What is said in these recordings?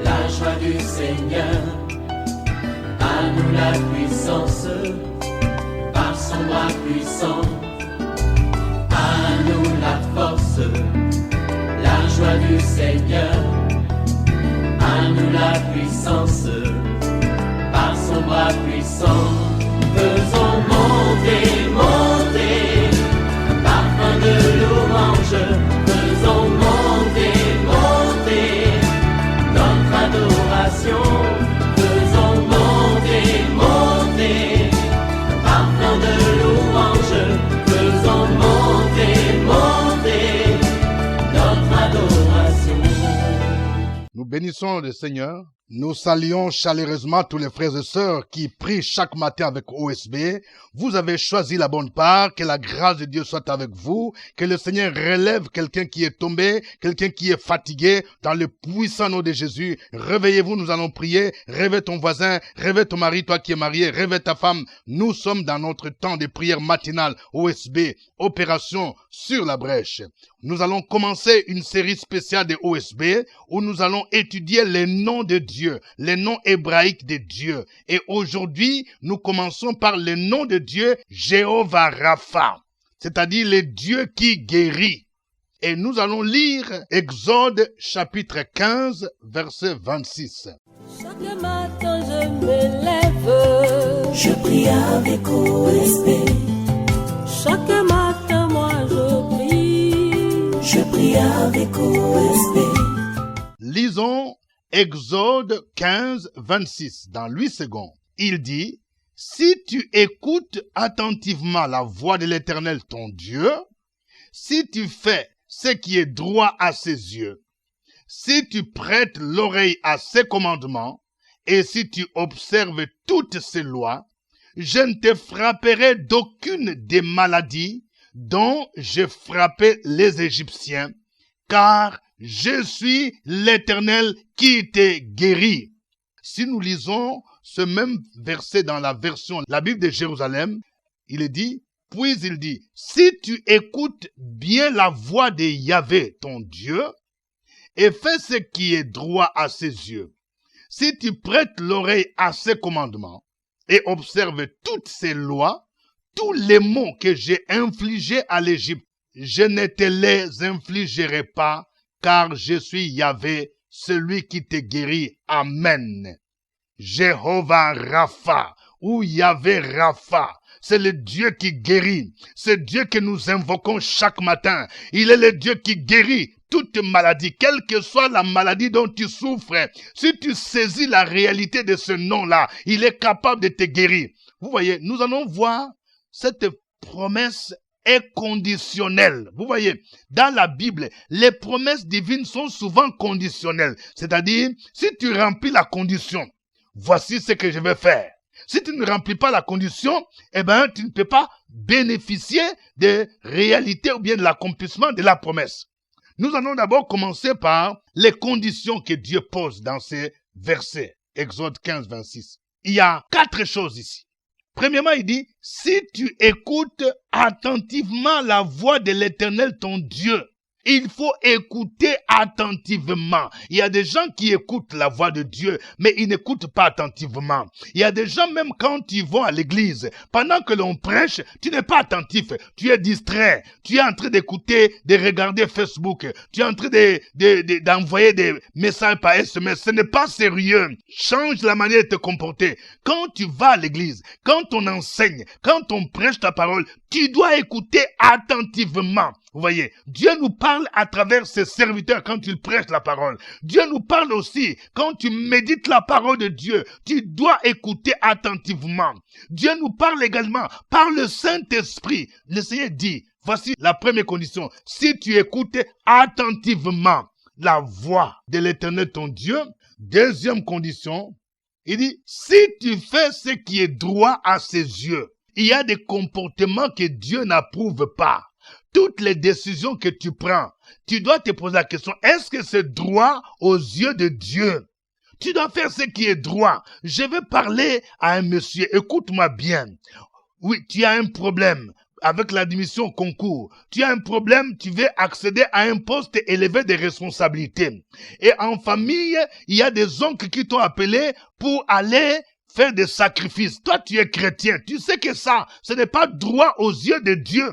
la joie du Seigneur. À nous la puissance, par son bras puissant. À nous la force, la joie du Seigneur. À nous la puissance, par son bras puissant. Faisons monter, monter, parfum de louange. Faisons monter, monter, notre adoration. Faisons monter, monter, parfum de louange. Faisons monter, monter, notre adoration. Nous bénissons le Seigneur. Nous saluons chaleureusement tous les frères et sœurs qui prient chaque matin avec OSB. Vous avez choisi la bonne part. Que la grâce de Dieu soit avec vous. Que le Seigneur relève quelqu'un qui est tombé, quelqu'un qui est fatigué. Dans le puissant nom de Jésus, réveillez-vous, nous allons prier. Réveille ton voisin, réveille ton mari, toi qui es marié, réveille ta femme. Nous sommes dans notre temps de prière matinale OSB, opération sur la brèche. Nous allons commencer une série spéciale de OSB où nous allons étudier les noms de Dieu, les noms hébraïques de Dieu. Et aujourd'hui, nous commençons par le nom de Dieu, Jéhovah Rapha, c'est-à-dire le Dieu qui guérit. Et nous allons lire Exode chapitre 15, verset 26. Chaque matin je me lève, Je prie avec OSB, chaque matin moi je prie. je prie avec OSB. Lisons Exode 15, 26, dans 8 secondes. Il dit, « Si tu écoutes attentivement la voix de l'Éternel ton Dieu, si tu fais ce qui est droit à ses yeux, si tu prêtes l'oreille à ses commandements, et si tu observes toutes ses lois, je ne te frapperai d'aucune des maladies dont j'ai frappé les Égyptiens, car je suis l'Éternel qui te guérit. » Si nous lisons ce même verset dans la version, la Bible de Jérusalem, il est dit, puis il dit, si tu écoutes bien la voix de Yahvé, ton Dieu, et fais ce qui est droit à ses yeux, si tu prêtes l'oreille à ses commandements, et observes toutes ses lois, tous les maux que j'ai infligés à l'Égypte, je ne te les infligerai pas, car je suis Yahvé, celui qui te guérit. Amen. Jéhovah Rapha, ou Yahvé Rapha, c'est le Dieu qui guérit. C'est Dieu que nous invoquons chaque matin. Il est le Dieu qui guérit toute maladie, quelle que soit la maladie dont tu souffres. Si tu saisis la réalité de ce nom-là, il est capable de te guérir. Vous voyez, nous allons voir cette promesse est conditionnelle. Vous voyez, dans la Bible, les promesses divines sont souvent conditionnelles. C'est-à-dire, si tu remplis la condition, voici ce que je vais faire. Si tu ne remplis pas la condition, eh ben, tu ne peux pas bénéficier de réalité ou bien de l'accomplissement de la promesse. Nous allons d'abord commencer par les conditions que Dieu pose dans ces versets. Exode 15, 26. Il y a 4 choses ici. Premièrement, il dit, si tu écoutes attentivement la voix de l'Éternel ton Dieu, il faut écouter attentivement. Il y a des gens qui écoutent la voix de Dieu, mais ils n'écoutent pas attentivement. Il y a des gens, même quand ils vont à l'église, pendant que l'on prêche, tu n'es pas attentif. Tu es distrait. Tu es en train d'écouter, de regarder Facebook. Tu es en train d'envoyer des messages par SMS. Ce n'est pas sérieux. Change la manière de te comporter. Quand tu vas à l'église, quand on enseigne, quand on prêche ta parole, tu dois écouter attentivement. Vous voyez, Dieu nous parle à travers ses serviteurs quand il prêche la parole. Dieu nous parle aussi quand tu médites la parole de Dieu. Tu dois écouter attentivement. Dieu nous parle également par le Saint-Esprit. Le Seigneur dit, voici la première condition. Si tu écoutes attentivement la voix de l'Éternel ton Dieu, deuxième condition, il dit, si tu fais ce qui est droit à ses yeux, il y a des comportements que Dieu n'approuve pas. Toutes les décisions que tu prends, tu dois te poser la question, est-ce que c'est droit aux yeux de Dieu? Tu dois faire ce qui est droit. Je vais parler à un monsieur, écoute-moi bien. Oui, tu as un problème. avec l'admission au concours. Tu as un problème, tu veux accéder à un poste élevé de responsabilité. Et en famille, il y a des oncles qui t'ont appelé pour aller faire des sacrifices. Toi, tu es chrétien. Tu sais que ça, ce n'est pas droit aux yeux de Dieu.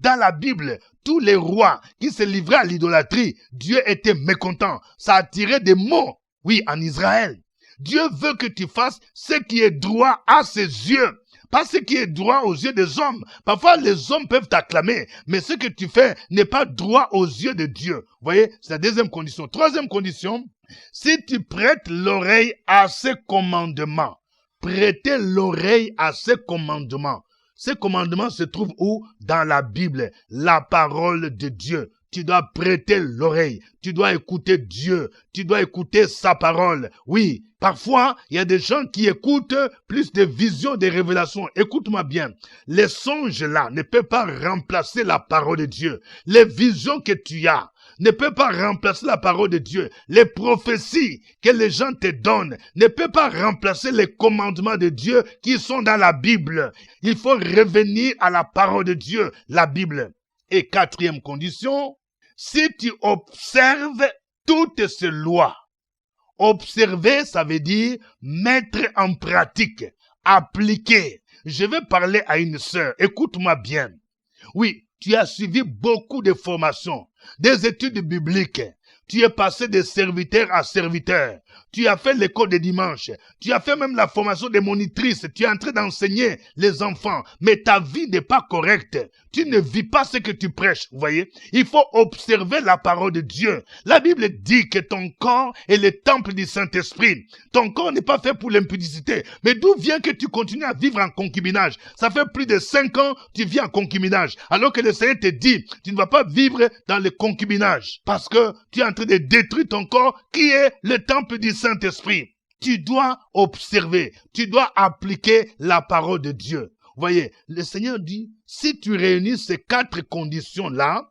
Dans la Bible, tous les rois qui se livraient à l'idolâtrie, Dieu était mécontent. Ça attirait des mots. Oui, en Israël. Dieu veut que tu fasses ce qui est droit à ses yeux. Pas ce qui est droit aux yeux des hommes. Parfois, les hommes peuvent t'acclamer, mais ce que tu fais n'est pas droit aux yeux de Dieu. Vous voyez, c'est la deuxième condition. Troisième condition, si tu prêtes l'oreille à ses commandements, prêtez l'oreille à ses commandements. Ces commandements se trouvent où? Dans la Bible, la parole de Dieu. Tu dois prêter l'oreille, tu dois écouter Dieu, tu dois écouter sa parole. Oui, parfois, il y a des gens qui écoutent plus de visions, de révélations. Écoute-moi bien, les songes là ne peuvent pas remplacer la parole de Dieu. Les visions que tu as ne peuvent pas remplacer la parole de Dieu. Les prophéties que les gens te donnent ne peuvent pas remplacer les commandements de Dieu qui sont dans la Bible. Il faut revenir à la parole de Dieu, la Bible. Et quatrième condition, si tu observes toutes ces lois, observer, ça veut dire mettre en pratique, appliquer. Je vais parler à une sœur, écoute-moi bien. Oui, tu as suivi beaucoup de formations, des études bibliques. Tu es passé de serviteur à serviteur. Tu as fait l'école de dimanche. Tu as fait même la formation de monitrice. Tu es en train d'enseigner les enfants. Mais ta vie n'est pas correcte. Tu ne vis pas ce que tu prêches. Vous voyez? Il faut observer la parole de Dieu. La Bible dit que ton corps est le temple du Saint-Esprit. Ton corps n'est pas fait pour l'impudicité. Mais d'où vient que tu continues à vivre en concubinage? Ça fait plus de 5 ans que tu vis en concubinage. Alors que le Seigneur te dit, tu ne vas pas vivre dans le concubinage. Parce que tu es en train de détruire ton corps qui est le temple du Saint-Esprit. Tu dois observer, tu dois appliquer la parole de Dieu. Vous voyez, le Seigneur dit, si tu réunis ces 4 conditions-là,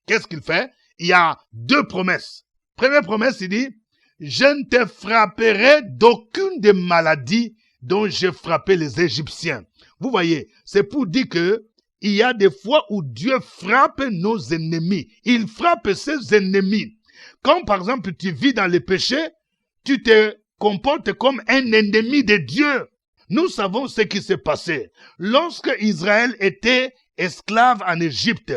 qu'est-ce qu'il fait? Il y a 2 promesses. Première promesse, il dit, je ne te frapperai d'aucune des maladies dont j'ai frappé les Égyptiens. Vous voyez, c'est pour dire que il y a des fois où Dieu frappe nos ennemis. Il frappe ses ennemis. Quand par exemple tu vis dans le péché, tu te comportes comme un ennemi de Dieu. Nous savons ce qui s'est passé. Lorsque Israël était esclave en Égypte,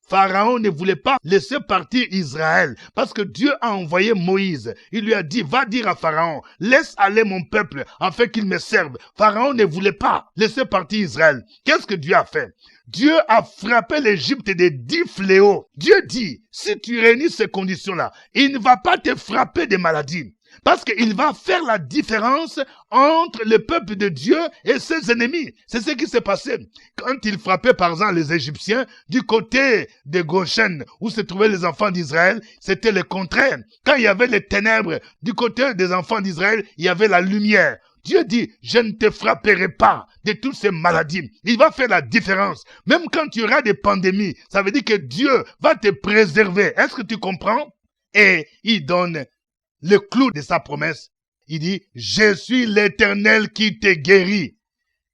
Pharaon ne voulait pas laisser partir Israël parce que Dieu a envoyé Moïse. Il lui a dit, va dire à Pharaon, laisse aller mon peuple afin qu'il me serve. Pharaon ne voulait pas laisser partir Israël. Qu'est-ce que Dieu a fait? Dieu a frappé l'Égypte de 10 fléaux. Dieu dit, si tu réunis ces conditions-là, il ne va pas te frapper de maladies. Parce qu'il va faire la différence entre le peuple de Dieu et ses ennemis. C'est ce qui s'est passé. Quand il frappait par exemple les Égyptiens, du côté de Goshen, où se trouvaient les enfants d'Israël, c'était le contraire. Quand il y avait les ténèbres, du côté des enfants d'Israël, il y avait la lumière. Dieu dit, je ne te frapperai pas de toutes ces maladies. Il va faire la différence. Même quand tu auras des pandémies, ça veut dire que Dieu va te préserver. Est-ce que tu comprends? Et il donne le clou de sa promesse. Il dit, je suis l'Éternel qui te guérit.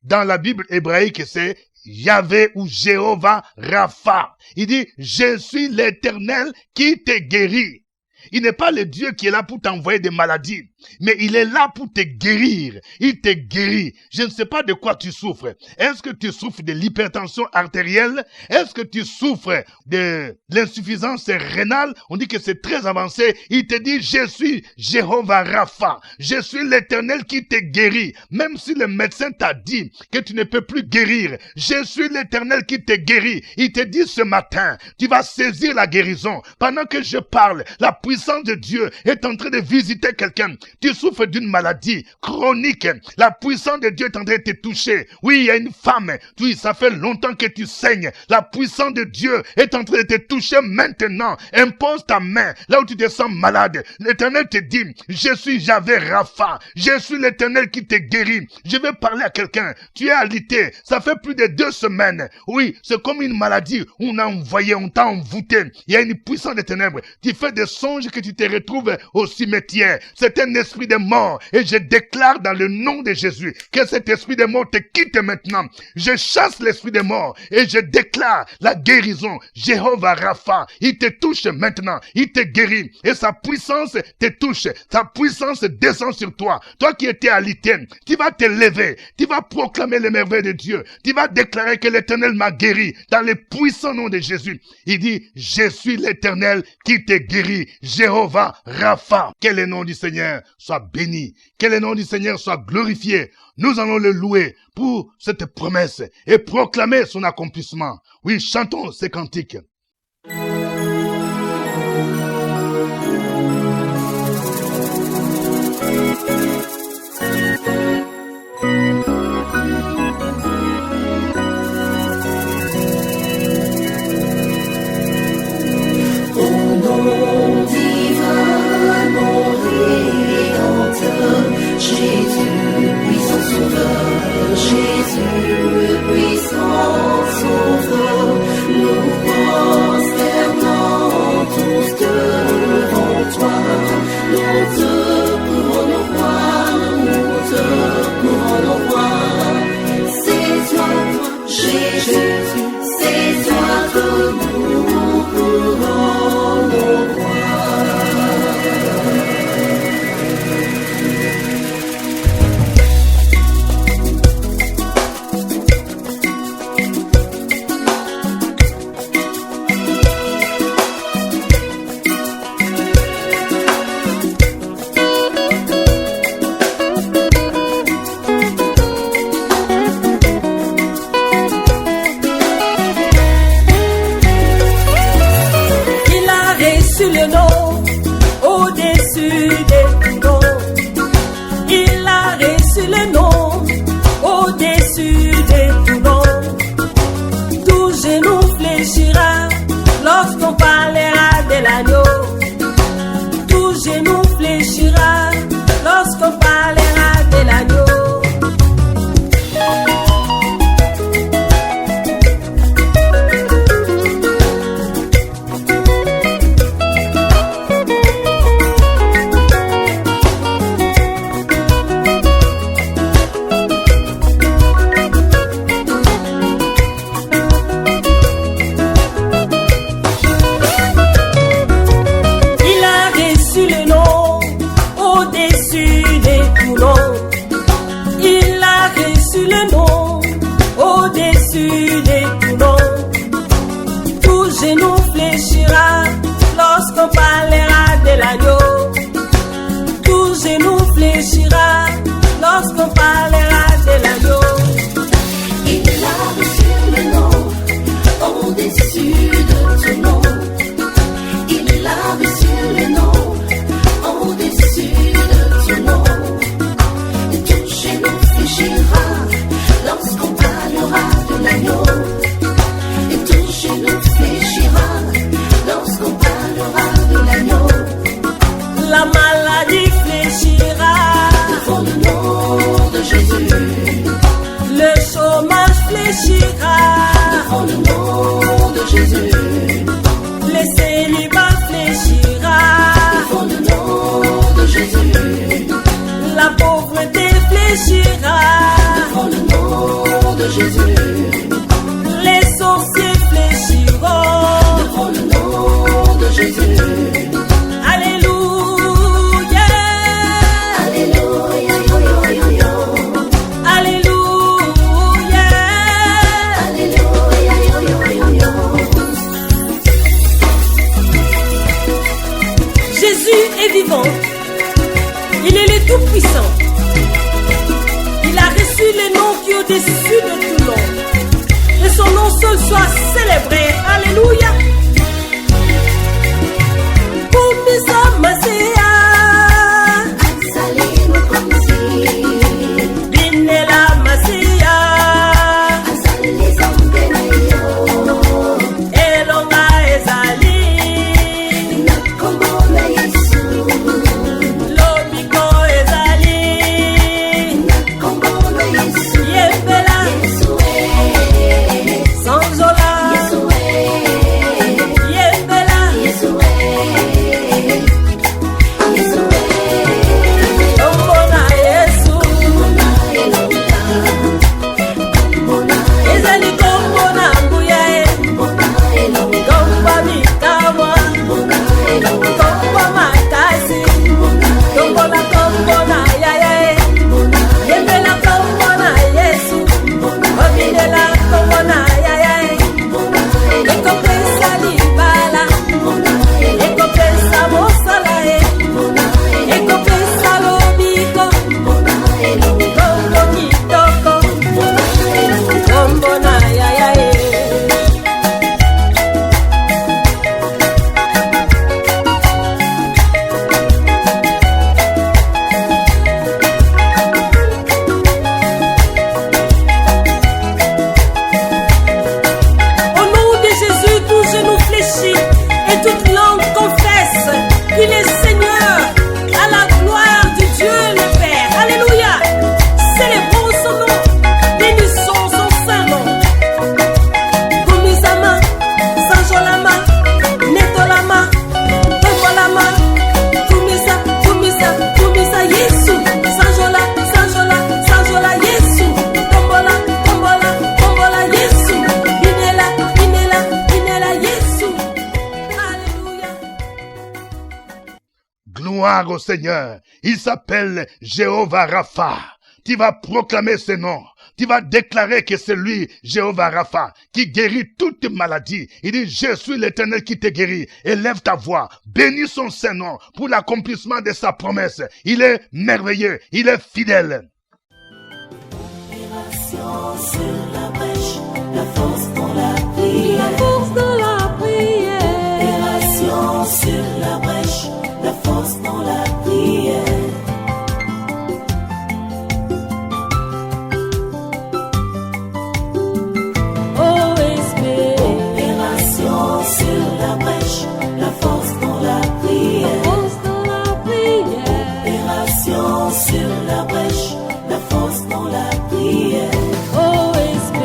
Dans la Bible hébraïque, c'est Yahvé ou Jéhovah Rapha. Il dit, je suis l'Éternel qui te guérit. Il n'est pas le Dieu qui est là pour t'envoyer des maladies, mais il est là pour te guérir. Il te guérit. Je ne sais pas de quoi tu souffres. Est-ce que tu souffres de l'hypertension artérielle? Est-ce que tu souffres de l'insuffisance rénale? On dit que c'est très avancé. Il te dit, je suis Jéhovah Rapha. Je suis l'Éternel qui te guérit. Même si le médecin t'a dit que tu ne peux plus guérir, je suis l'Éternel qui te guérit. Il te dit ce matin, tu vas saisir la guérison. Pendant que je parle, la puissance de Dieu est en train de visiter quelqu'un. Tu souffres d'une maladie chronique. La puissance de Dieu est en train de te toucher. Oui, il y a une femme. Oui, ça fait longtemps que tu saignes. La puissance de Dieu est en train de te toucher maintenant. Impose ta main là où tu te sens malade. L'Éternel te dit, je suis Yahvé Rapha. Je suis l'Éternel qui te guérit. Je vais parler à quelqu'un. Tu es alité. Ça fait plus de 2 semaines. Oui, c'est comme une maladie. On a envoyé, on t'a envoûté. Il y a une puissance des ténèbres. Tu fais des songes que tu te retrouves au cimetière. C'est un esprit de mort et je déclare dans le nom de Jésus que cet esprit de mort te quitte maintenant. Je chasse l'esprit de mort et je déclare la guérison. Jéhovah Rapha, il te touche maintenant, il te guérit et sa puissance te touche. Sa puissance descend sur toi. Toi qui étais alité, tu vas te lever, tu vas proclamer les merveilles de Dieu. Tu vas déclarer que l'Éternel m'a guéri dans le puissant nom de Jésus. Il dit, je suis l'Éternel qui te guérit. Jéhovah Rapha. Que le nom du Seigneur soit béni. Que le nom du Seigneur soit glorifié. Nous allons le louer pour cette promesse et proclamer son accomplissement. Oui, chantons ces cantiques. Jésus, puissant sauveur, Jésus, puissant sauveur, nous prosternons tous devant toi, nous te couronnons roi, nous te couronnons roi, c'est toi, Jésus, c'est toi que nous couronnons roi. Lorsqu'on parlera de l'agneau, tout genou fléchira. Lorsqu'on parlera de l'agneau. Lorsqu'on parlera de l'agneau, tout genou fléchira. Lorsqu'on parlera de l'agneau, il a reçu le nom au-dessus de tout nom. Il a reçu le nom au-dessus de tout nom. Tout genou fléchira lorsqu'on parlera de l'agneau. Et tout genou fléchira lorsqu'on parlera de l'agneau. la maladie fléchira devant le nom de Jésus. Le chômage fléchira Devant le nom de Jésus. le célibat fléchira Devant le nom de Jésus. la pauvreté fléchira Devant le nom de Jésus. les sorciers fléchiront Devant le nom de Jésus. Alléluia Alléluia, yo, yo, yo, yo. Alléluia Alléluia, yo, yo, yo, yo. Jésus est vivant. Il est le Tout-Puissant. Il a reçu le nom qui est au-dessus de tout nom. Que son nom seul soit célébré. Alléluia. Kumisa Masia. Azali Mokonzi. Binela Masia. Azali Zambenayo. Elonga Ezali. Nakombo na Yesu. Lobiko Ezali. Nakombo na Yesu. Yembela. Yesu, Sanzola. Yesu, Gloire au Seigneur. Il s'appelle Jéhovah Rapha. Tu vas proclamer ce nom. Tu vas déclarer que c'est lui, Jéhovah Rapha, qui guérit toute maladie. Il dit, je suis l'Éternel qui te guérit. Élève ta voix. Bénis son Saint-Nom pour l'accomplissement de sa promesse. Il est merveilleux. Il est fidèle. Sur la brèche, la force dans la prière. La force dans la prière. Opération sur la brèche, la force dans la prière. OSB. Opération sur la brèche, la force dans la prière. Force dans la prière. Opération sur la brèche, la force dans la prière. OSB.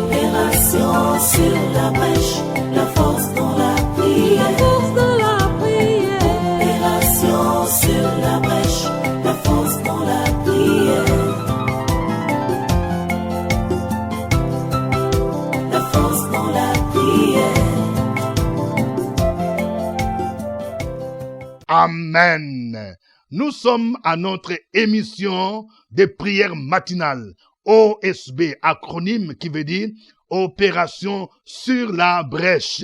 Opération sur la brèche, la force dans la prière. La force dans la prière. Opération sur la brèche, la force dans la prière. La force dans la prière. Amen. Nous sommes à notre émission de prière matinale. OSB, acronyme qui veut dire Opération sur la brèche.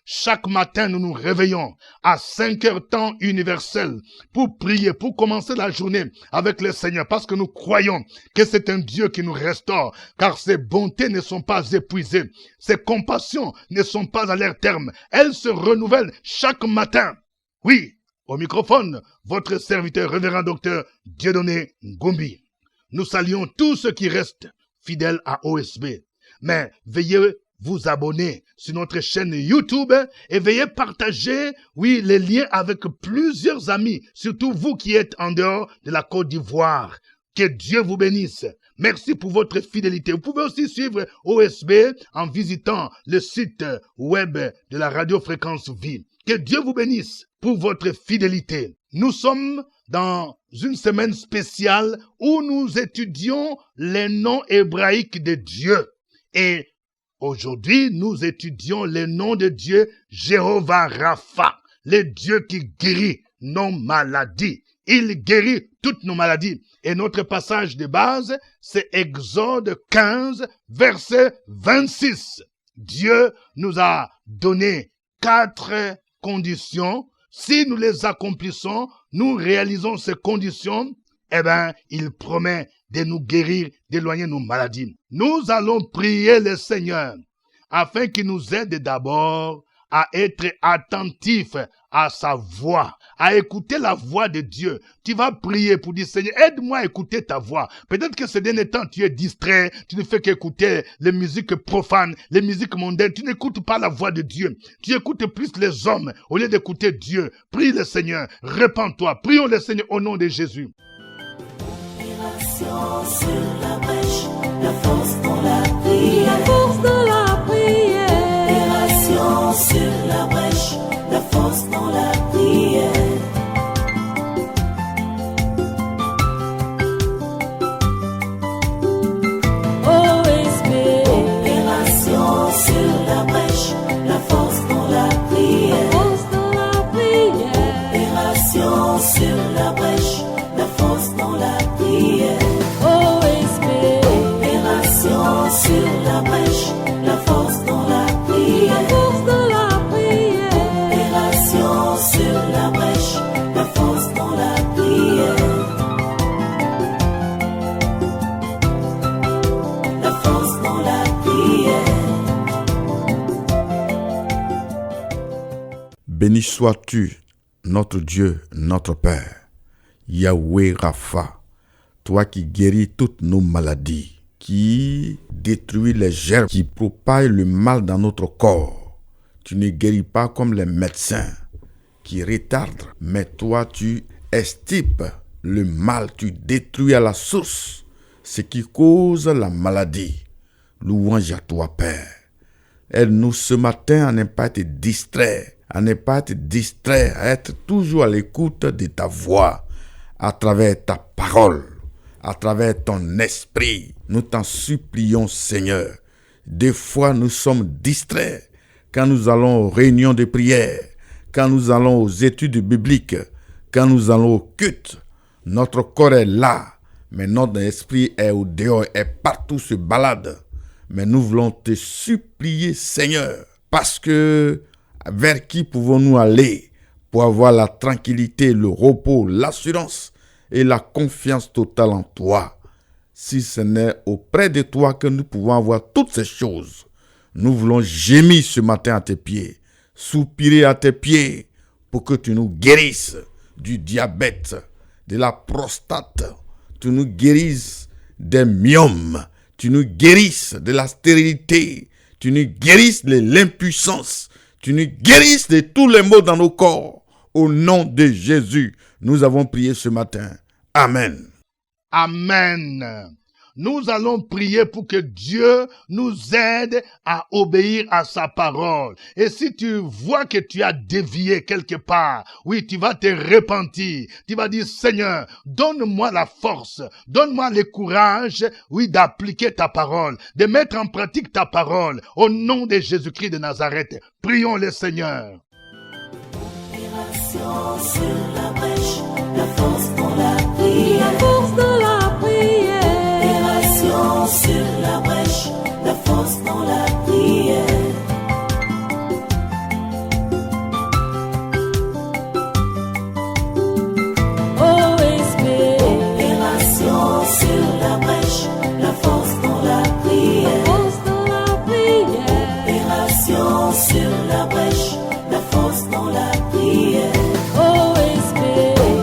Chaque matin, nous nous réveillons à 5 heures temps universel pour prier, pour commencer la journée avec le Seigneur, parce que nous croyons que c'est un Dieu qui nous restaure, car ses bontés ne sont pas épuisées, ses compassions ne sont pas à leur terme. Elles se renouvellent chaque matin. Oui, au microphone, votre serviteur, révérend docteur Dieudonné Ngombi. Nous saluons tous ceux qui restent fidèles à OSB. Mais veuillez vous abonner sur notre chaîne YouTube et veuillez partager, oui, les liens avec plusieurs amis, surtout vous qui êtes en dehors de la Côte d'Ivoire. Que Dieu vous bénisse. Merci pour votre fidélité. Vous pouvez aussi suivre OSB en visitant le site web de la Radio Fréquence Vie. Que Dieu vous bénisse pour votre fidélité. Nous sommes dans une semaine spéciale où nous étudions les noms hébraïques de Dieu. Et aujourd'hui, nous étudions les noms de Dieu Jéhovah Rapha, le Dieu qui guérit nos maladies. Il guérit toutes nos maladies. Et notre passage de base, c'est Exode 15, verset 26. Dieu nous a donné 4 conditions. Si nous les accomplissons, nous réalisons ces conditions, eh bien, il promet de nous guérir, d'éloigner nos maladies. Nous allons prier le Seigneur afin qu'il nous aide d'abord à être attentifs à sa voix, à écouter la voix de Dieu. Tu vas prier pour dire, Seigneur, aide-moi à écouter ta voix. Peut-être que ces derniers temps, tu es distrait, tu ne fais qu'écouter les musiques profanes, les musiques mondaines. Tu n'écoutes pas la voix de Dieu. Tu écoutes plus les hommes au lieu d'écouter Dieu. Prie le Seigneur, répands-toi. Prions le Seigneur au nom de Jésus. Opération sur la brèche, la force dans la prière. La force dans la prière. Opération sur la brèche, la force dans la prière. OSB. Opération sur la brèche, la force dans la prière. Force dans la prière. Opération sur la brèche, la force dans la prière. OSB. Opération sur la brèche, la force dans la prière. La force dans la prière. Opération sur la brèche, la force dans la prière. La force dans la prière. Béni sois-tu, notre Dieu, notre Père, Yahweh Rapha, toi qui guéris toutes nos maladies, qui détruis les germes, qui propagent le mal dans notre corps. Tu ne guéris pas comme les médecins qui retardent, mais toi tu extirpes le mal, tu détruis à la source ce qui cause la maladie. Louange à toi, Père. Aide-nous ce matin à ne pas être distrait, à être toujours à l'écoute de ta voix, à travers ta parole, à travers ton esprit. Nous t'en supplions, Seigneur. Des fois, nous sommes distraits quand nous allons aux réunions de prière, quand nous allons aux études bibliques, Quand nous allons au culte, notre corps est là, mais notre esprit est au dehors, est partout, se balade. Mais nous voulons te supplier, Seigneur, parce que vers qui pouvons-nous aller pour avoir la tranquillité, le repos, l'assurance et la confiance totale en toi? Si ce n'est auprès de toi que nous pouvons avoir toutes ces choses, nous voulons gémir ce matin à tes pieds, soupirer à tes pieds pour que tu nous guérisses du diabète, de la prostate, tu nous guérisses des myomes, tu nous guérisses de la stérilité, tu nous guérisses de l'impuissance, tu nous guérisses de tous les maux dans nos corps. Au nom de Jésus, nous avons prié ce matin. Amen. Amen. Nous allons prier pour que Dieu nous aide à obéir à sa parole. Et si tu vois que tu as dévié quelque part, oui, tu vas te repentir. Tu vas dire, Seigneur, donne-moi la force, donne-moi le courage, oui, d'appliquer ta parole, de mettre en pratique ta parole. Au nom de Jésus-Christ de Nazareth, prions le Seigneur. Opération sur la brèche, la force dans la prière. La force dans la prière. Opération sur la brèche, la force dans la prière. OSP. Opération sur la brèche, la force dans la prière. Force dans la prière. Opération sur la brèche, la force dans la prière. OSP.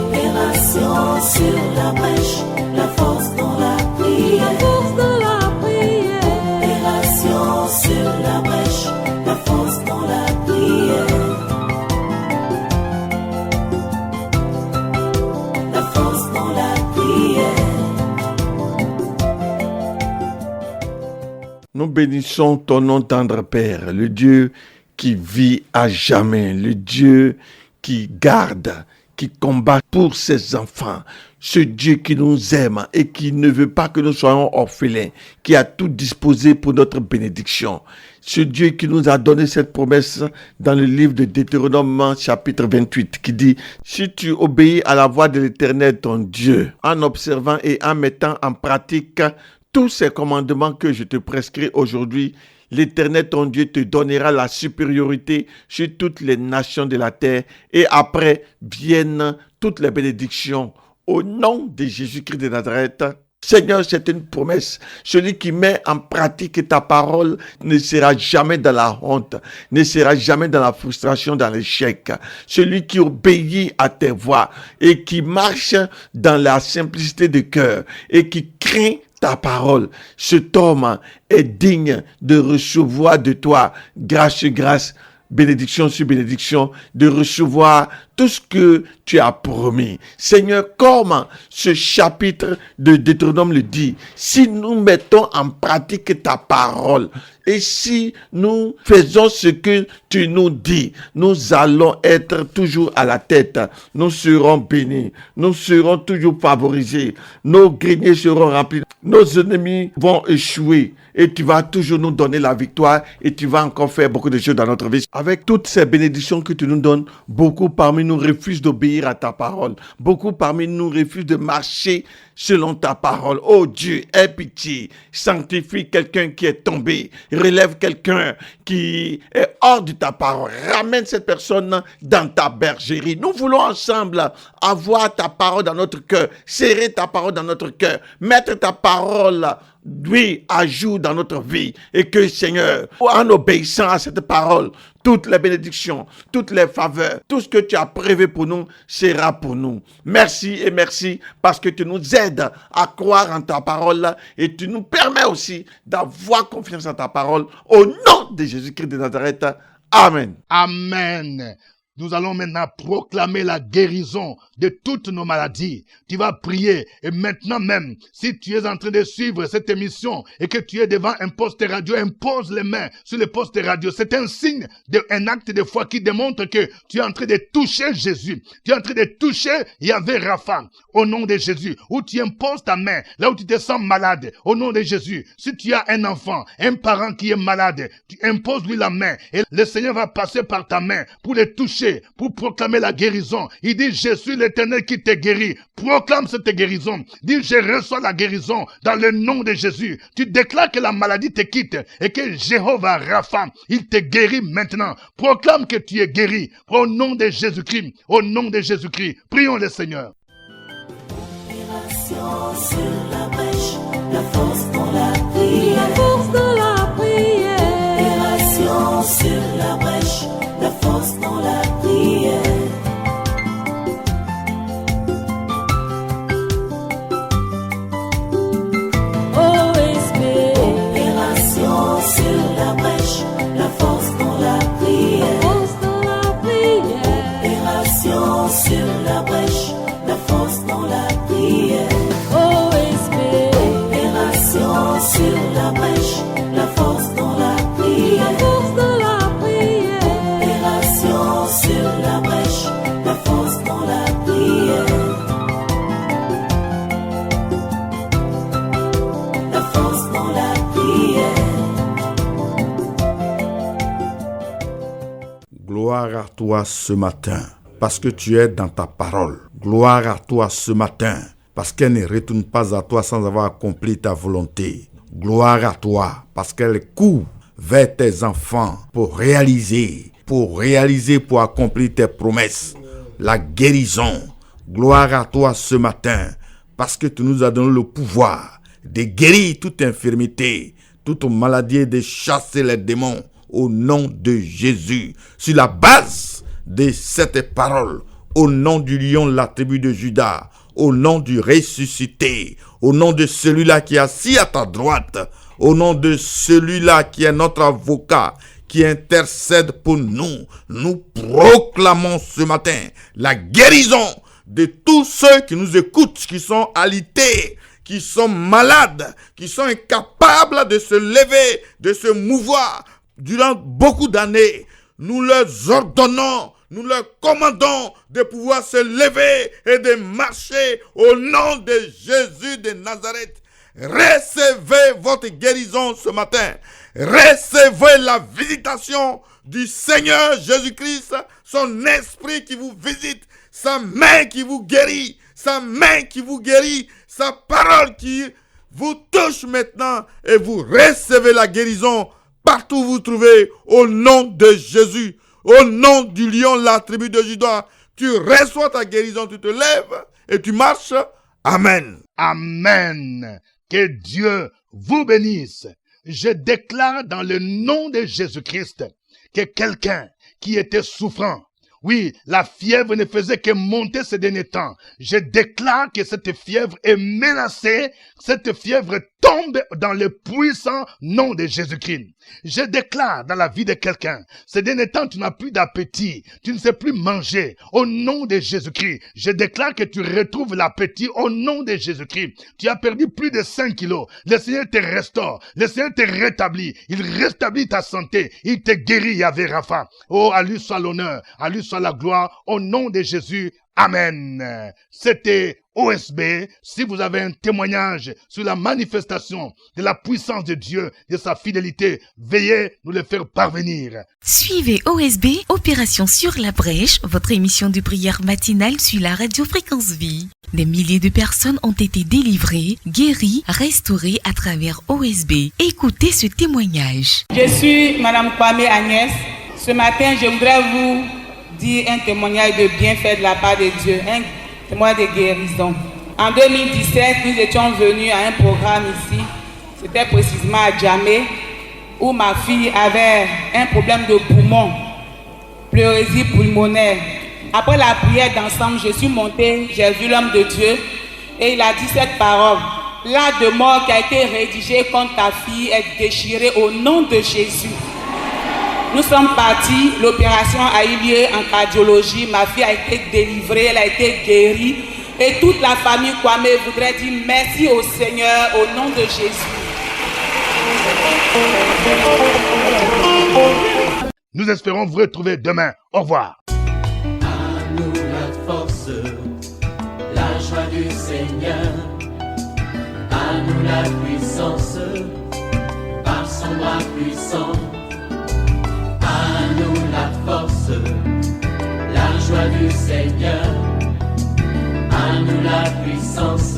Opération sur la brèche, la force dans la prière. La force dans la prière. Opération sur la brèche, la force dans la prière. La force dans la prière. Nous bénissons ton nom tendre Père, le Dieu qui vit à jamais, le Dieu qui garde, qui combat pour ses enfants, ce Dieu qui nous aime et qui ne veut pas que nous soyons orphelins, qui a tout disposé pour notre bénédiction. Ce Dieu qui nous a donné cette promesse dans le livre de Deutéronome chapitre 28 qui dit « Si tu obéis à la voix de l'Éternel ton Dieu en observant et en mettant en pratique tous ces commandements que je te prescris aujourd'hui, l'Éternel ton Dieu te donnera la supériorité sur toutes les nations de la terre et après viennent toutes les bénédictions au nom de Jésus-Christ de Nazareth. Seigneur, c'est une promesse. Celui qui met en pratique ta parole ne sera jamais dans la honte, ne sera jamais dans la frustration, dans l'échec. Celui qui obéit à tes voix et qui marche dans la simplicité de cœur et qui craint ta parole, cet homme est digne de recevoir de toi grâce sur grâce, bénédiction sur bénédiction, de recevoir tout ce que tu as promis. Seigneur, comme ce chapitre de Deutéronome le dit, si nous mettons en pratique ta parole et si nous faisons ce que tu nous dis, nous allons être toujours à la tête, nous serons bénis, nous serons toujours favorisés, nos greniers seront remplis, nos ennemis vont échouer et tu vas toujours nous donner la victoire et tu vas encore faire beaucoup de choses dans notre vie. Avec toutes ces bénédictions que tu nous donnes, beaucoup parmi nous refusent d'obéir à ta parole. Beaucoup parmi nous refusent de marcher selon ta parole. Oh Dieu, aie pitié, sanctifie quelqu'un qui est tombé, relève quelqu'un qui est hors de ta parole, ramène cette personne dans ta bergerie. Nous voulons ensemble avoir ta parole dans notre cœur, serrer ta parole dans notre cœur, mettre ta parole oui, à jour dans notre vie et que Seigneur, en obéissant à cette parole, toutes les bénédictions, toutes les faveurs, tout ce que tu as prévu pour nous sera pour nous. Merci et merci parce que tu nous aides à croire en ta parole et tu nous permets aussi d'avoir confiance en ta parole au nom de Jésus-Christ de Nazareth. Amen. Amen. Nous allons maintenant proclamer la guérison de toutes nos maladies. Tu vas prier et maintenant même, si tu es en train de suivre cette émission et que tu es devant un poste radio, impose les mains sur le poste radio. C'est un signe, un acte de foi qui démontre que tu es en train de toucher Jésus. Tu es en train de toucher Yahvé Rapha au nom de Jésus. Ou tu imposes ta main là où tu te sens malade au nom de Jésus. Si tu as un enfant, un parent qui est malade, tu imposes lui la main et le Seigneur va passer par ta main pour le toucher marcher pour proclamer la guérison. Il dit, je suis l'Éternel qui te guérit. Proclame cette guérison. Dis, je reçois la guérison dans le nom de Jésus. Tu déclares que la maladie te quitte et que Jéhovah Rapha, il te guérit maintenant. Proclame que tu es guéri au nom de Jésus-Christ. Au nom de Jésus-Christ. Prions le Seigneur. Opération sur la brèche, la force dans la prière. La force dans la prière. Opération sur la brèche, la force dans la prière. OSB. Opération sur la brèche, la force dans la prière. Force dans la prière. Opération sur la brèche, la force dans la prière. OSB. Opération sur la brèche, la force dans la prière. La force dans la prière. Opération sur la brèche, la force dans la prière. La force dans la prière. Gloire à toi ce matin, parce que tu es dans ta parole. Gloire à toi ce matin, parce qu'elle ne retourne pas à toi sans avoir accompli ta volonté. Gloire à toi, parce qu'elle court vers tes enfants pour réaliser, pour accomplir tes promesses. La guérison. Gloire à toi ce matin, parce que tu nous as donné le pouvoir de guérir toute infirmité, toute maladie et de chasser les démons au nom de Jésus. Sur la base de cette parole, au nom du lion de la tribu de Juda, au nom du ressuscité, au nom de celui-là qui est assis à ta droite, au nom de celui-là qui est notre avocat, qui intercède pour nous, nous proclamons ce matin la guérison de tous ceux qui nous écoutent, qui sont alités, qui sont malades, qui sont incapables de se lever, de se mouvoir durant beaucoup d'années. Nous leur ordonnons, nous leur commandons de pouvoir se lever et de marcher au nom de Jésus de Nazareth. Recevez votre guérison ce matin. Recevez la visitation du Seigneur Jésus-Christ, son esprit qui vous visite, sa main qui vous guérit, sa main qui vous guérit, sa parole qui vous touche maintenant et vous recevez la guérison partout où vous trouvez au nom de Jésus, au nom du lion de la tribu de Juda. Tu reçois ta guérison, tu te lèves et tu marches. Amen. Amen. Que Dieu vous bénisse. Je déclare dans le nom de Jésus-Christ que quelqu'un qui était souffrant, oui, la fièvre ne faisait que monter ces derniers temps. Je déclare que cette fièvre est menacée. Cette fièvre tombe dans le puissant nom de Jésus-Christ. Je déclare dans la vie de quelqu'un, ces derniers temps, tu n'as plus d'appétit. Tu ne sais plus manger. Au nom de Jésus-Christ, je déclare que tu retrouves l'appétit au nom de Jésus-Christ. Tu as perdu plus de 5 kilos. Le Seigneur te restaure. Le Seigneur te rétablit. Il rétablit ta santé. Il te guérit, Yahvé Rapha. Oh, à lui soit l'honneur. À lui soit la gloire. Au nom de Jésus. Amen. C'était OSB. Si vous avez un témoignage sur la manifestation de la puissance de Dieu, de sa fidélité, veuillez nous le faire parvenir. Suivez OSB, Opération sur la brèche, votre émission de prière matinale sur la radio Fréquence Vie. Des milliers de personnes ont été délivrées, guéries, restaurées à travers OSB. Écoutez ce témoignage. Je suis Madame Kwame Agnès. Ce matin, je voudrais vous dire un témoignage de bienfait de la part de Dieu, un témoignage de guérison. En 2017, nous étions venus à un programme ici, c'était précisément à Djamé, où ma fille avait un problème de poumon, pleurésie pulmonaire. Après la prière d'ensemble, je suis montée, j'ai vu l'homme de Dieu et il a dit cette parole. L'acte de mort qui a été rédigé contre ta fille est déchiré au nom de Jésus. Nous sommes partis, l'opération a eu lieu en cardiologie, ma fille a été délivrée, elle a été guérie. Et toute la famille Kwame voudrait dire merci au Seigneur au nom de Jésus. Nous espérons vous retrouver demain. Au revoir. À nous la force, la joie du Seigneur. À nous la puissance, par son bras puissant. À nous la force, du Seigneur, à nous la puissance,